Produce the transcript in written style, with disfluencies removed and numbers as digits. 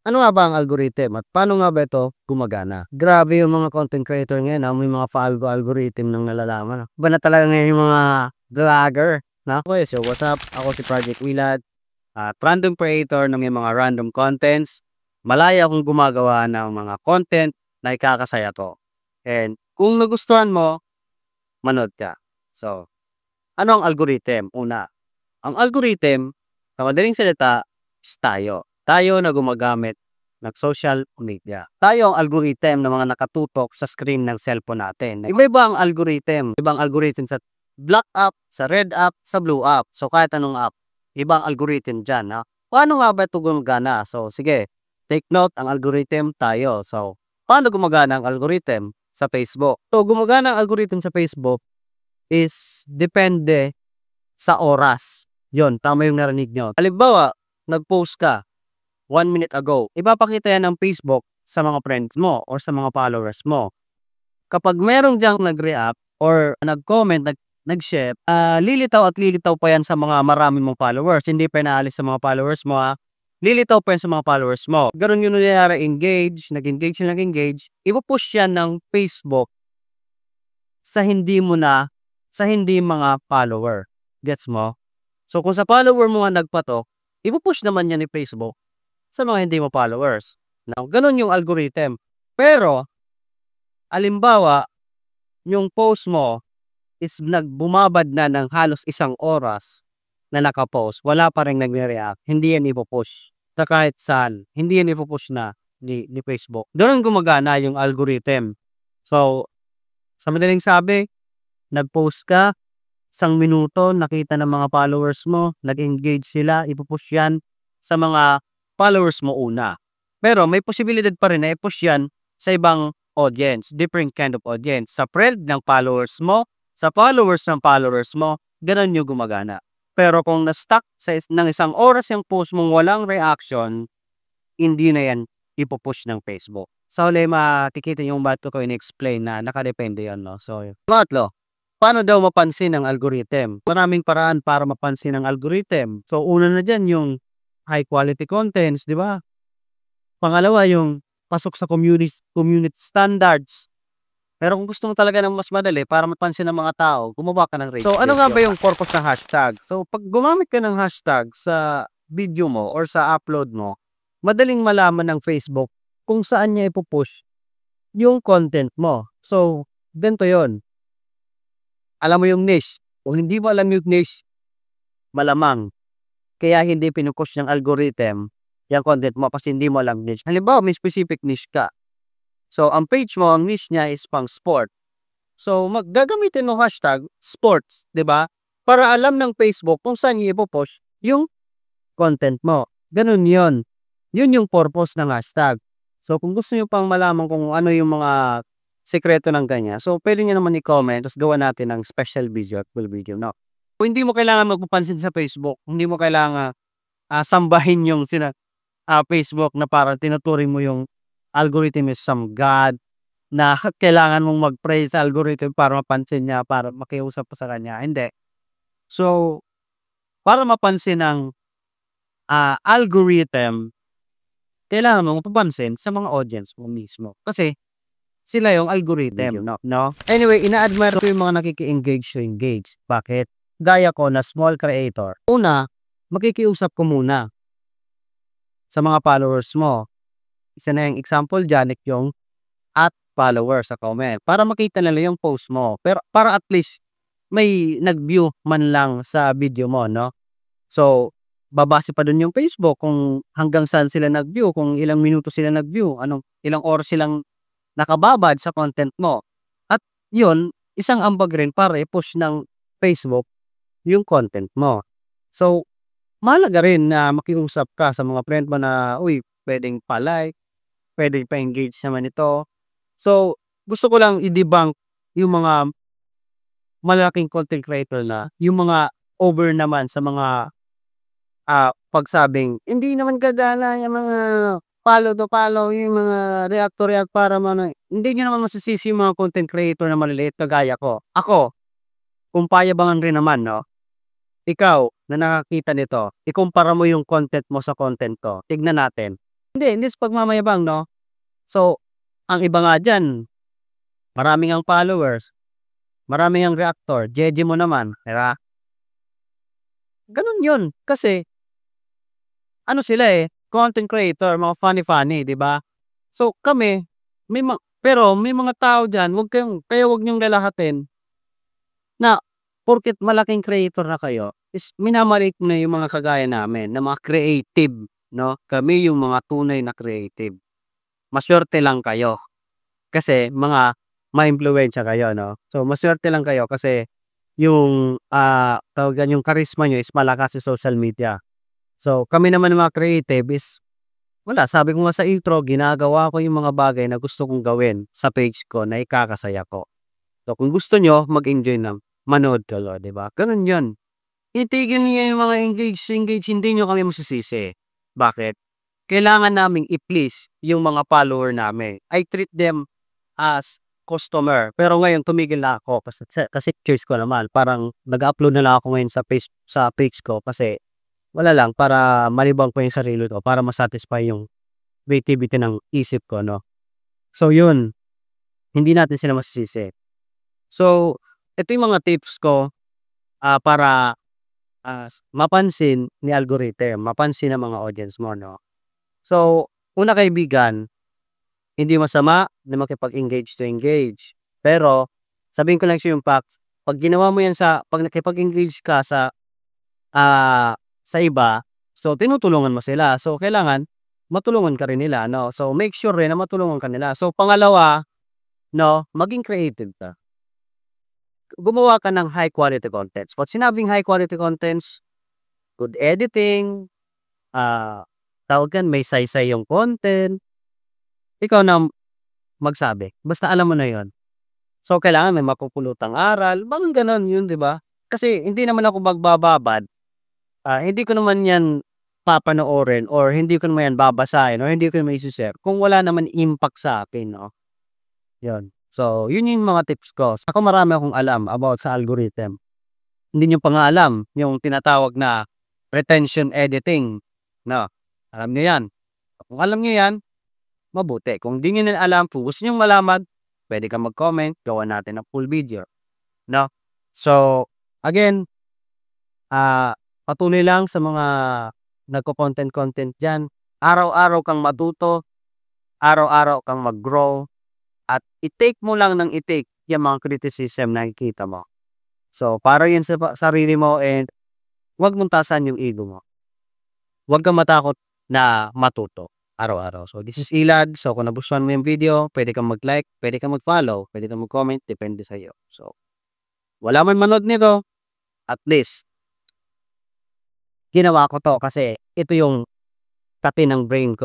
Ano nga ba ang algorithm at paano nga ba ito gumagana? Grabe yung mga content creator ngayon, may mga algorithm ng nalalaman. Iba na talaga ngayon yung mga vlogger, no? Okay, so what's up? Ako si Project Willad, at random creator ng mga random contents. Malaya akong gumagawa ng mga content na ikakasaya to. And kung nagustuhan mo, manood ka. So, ano ang algorithm? Una, ang algorithm, sa madaling salita, is tayo. Tayo na gumagamit ng social media. Tayo ang algorithm ng mga nakatutok sa screen ng cellphone natin. Iba-iba ang algorithm. Ibang algorithm sa black app, sa red app, sa blue app. So, kahit anong app, ibang algorithm dyan. Ha? Paano nga ba ito gumagana? So, sige, take note, ang algorithm tayo. So, paano gumagana ang algorithm sa Facebook? So, gumagana ang algorithm sa Facebook is depende sa oras. Yon, tama yung narinig nyo. Halimbawa, nag-post ka 1 minute ago. Ipapakita yan ng Facebook sa mga friends mo or sa mga followers mo. Kapag merong diyang nag-react or nag-comment, nag-share, lilitaw at lilitaw pa yan sa mga marami mong followers. Hindi pa inaalis sa mga followers mo, ha? Lilitaw pa yan sa mga followers mo. Ganun yung nangyayari, nag-engage. Ipupush yan ng Facebook sa hindi mga follower. Gets mo? So, kung sa follower mo nga nagpatok, ipupush naman yan ni Facebook sa mga hindi mo followers. Now, ganun yung algorithm. Pero, alimbawa, yung post mo is nagbumabad na ng halos 1 oras na nakapost, wala pa rin nagre-react, hindi yan ipupush. Sa kahit saan, hindi yan ipupush na ni Facebook. Doon ang gumagana yung algorithm. So, sa madaling sabi, nag-post ka, 1 minuto, nakita ng mga followers mo, nag-engage sila, ipupush yan sa mga followers mo una. Pero may posibilidad pa rin na i-push yan sa ibang audience, different kind of audience. Sa friend ng followers mo, sa followers ng followers mo, ganun yung gumagana. Pero kung na-stuck ng 1 oras yung post mong walang reaction, hindi na yan ipupush ng Facebook. Sa huli, makikita yung ba't ko in-explain na nakadepende yan, no? So, pangatlo, paano daw mapansin ang algorithm? Maraming paraan para mapansin ang algorithm. So, una na dyan yung high quality contents, di ba? Pangalawa, yung pasok sa community standards. Pero kung gusto mo talaga ng mas madali para mapansin ng mga tao, gumawa ka ng rate. So, ano nga ba yung purpose ng hashtag? So, pag gumamit ka ng hashtag sa video mo or sa upload mo, madaling malaman ng Facebook kung saan niya ipupush yung content mo. So, ganito yon. Alam mo yung niche. Kung hindi mo alam yung niche, malamang kaya hindi pinupush ng algorithm yung content mo kasi hindi mo alam niche. Halimbawa, may specific niche ka. So, ang page mo, ang niche niya is pang sport. So, gagamitin mo hashtag sports, di ba? Para alam ng Facebook kung saan niya ipupush yung content mo. Ganun yon. Yun yung purpose ng hashtag. So, kung gusto nyo pang malaman kung ano yung mga sekreto ng ganyan, so, pwede nyo naman i-comment, tapos gawa natin ng special video at full video, no? Kung hindi mo kailangan magpapansin sa Facebook, hindi mo kailangan sambahin yung Facebook na parang tinuturing mo yung algorithm is some God na kailangan mong mag-pray sa algorithm para mapansin niya, para makiusap pa sa kanya. Hindi. So, para mapansin ang algorithm, kailangan mong mapapansin sa mga audience mo mismo. Kasi, sila yung algorithm, no? Anyway, ina-admire ko yung mga nakiki-engage to engage. Bakit? Gaya ko na small creator. Una, makikiusap ko muna sa mga followers mo. Isa na yung example dyan, yung @followers sa comment. Para makita nila yung post mo. Pero para at least may nag-view man lang sa video mo, no? So, babase pa dun yung Facebook kung hanggang saan sila nag-view, kung ilang minuto sila nag-view, ilang oras silang nakababad sa content mo. At yun, isang ambag rin para i-push ng Facebook yung content mo. So, mahalaga rin na makiusap ka sa mga friend mo na, uy, pwedeng pa-like, pwedeng pa-engage naman ito. So, gusto ko lang i-debunk yung mga malaking content creator na, yung mga over naman sa mga pagsabing, hindi naman gagana yung mga follow to follow, yung mga react to react para hindi nyo naman masisisi yung mga content creator na maliliit na gaya ko. Ako, kung payabangan rin naman, no? Ikaw, na nakakita nito, ikumpara mo yung content mo sa content ko. Tignan natin. Hindi sa pagmamayabang 'no. So, ang iba nga diyan, marami ngang followers, marami ngang reactor, jeje mo naman, 'di ba? Gano'n 'yun, kasi ano sila, content creator, mga funny-funny, 'di ba? So, kami pero may mga tao diyan, wag niyong lalahatin na porket malaking creator na kayo is minamaliit mo na yung mga kagaya namin na mga creative, 'no? Kami yung mga tunay na creative. Masuwerte lang kayo kasi mga maimpluwensiya kayo, 'no? So, masuwerte lang kayo kasi yung, tawag diyan, yung charisma niyo is malakas sa social media. So, kami naman ng mga creative is wala, sabi ko nga sa intro, ginagawa ko yung mga bagay na gusto kong gawin sa page ko na ikakasaya ko. So, kung gusto niyo mag-enjoy ng manood kayo, 'di ba? Gano'n 'yun. Itigil niyo yung mga engage, hindi niyo kami masisisi. Bakit? Kailangan naming i-please yung mga follower namin. I treat them as customer. Pero ngayon tumigil na ako kasi choice ko naman. Parang nag-upload na lang ako ngayon sa page ko kasi wala lang, para malibang ko yung sarili ko, para ma-satisfy yung creativity ng isip ko, 'no. So yun, hindi natin sila masisisi. So, ito yung mga tips ko, para, mapansin ni algorithm, mapansin ng mga audience mo, 'no. So, una kaibigan, hindi masama na makipag-engage to engage. Pero sabihin ko lang sa'yo yung facts, 'pag ginawa mo 'yan 'pag nakipag-engage ka sa iba, so tinutulungan mo sila. So, kailangan matulungan ka rin nila, 'no. So, make sure rin na matulungan ka nila. So, pangalawa, 'no, maging creative ka. Gumawa ka ng high quality contents. 'Pag sinabing high quality contents, good editing, tawag diyan, may saysay yung content, ikaw na magsabi, basta alam mo na yon. So, kailangan may mapupulutang aral, mga gano'n, yun, 'di ba? Kasi hindi naman ako magbababad, hindi ko naman 'yan papanoorin or hindi ko naman 'yan babasahin or hindi ko naman ise-share kung wala naman impact sa akin, 'no, 'yun. So, yun yung mga tips ko. Ako marami akong alam about sa algorithm. Hindi niyo pa nga alam yung tinatawag na retention editing, 'no? Alam niyo 'yan. Kung alam niyo 'yan, mabuti. Kung di niyo na alam, kung gusto niyong malaman, puwede kang mag-comment, gawan natin ng full video, 'no? So, again, patuloy lang sa mga nagko-content diyan. Araw-araw kang matuto, araw-araw kang mag-grow, at i-take mo lang ng i-take yang mga criticism na nakikita mo. So, para yan sa sarili mo, and 'wag mong taasan yung ego mo. 'Wag kang matakot na matuto araw-araw. So, this is Ilad. So, kung nagustuhan mo yung video, puwede kang mag-like, puwede kang mag-follow, puwede kang mag-comment, depende sa'yo. So, wala man manood nito, at least ginawa ko 'to kasi ito yung kape ng brain ko.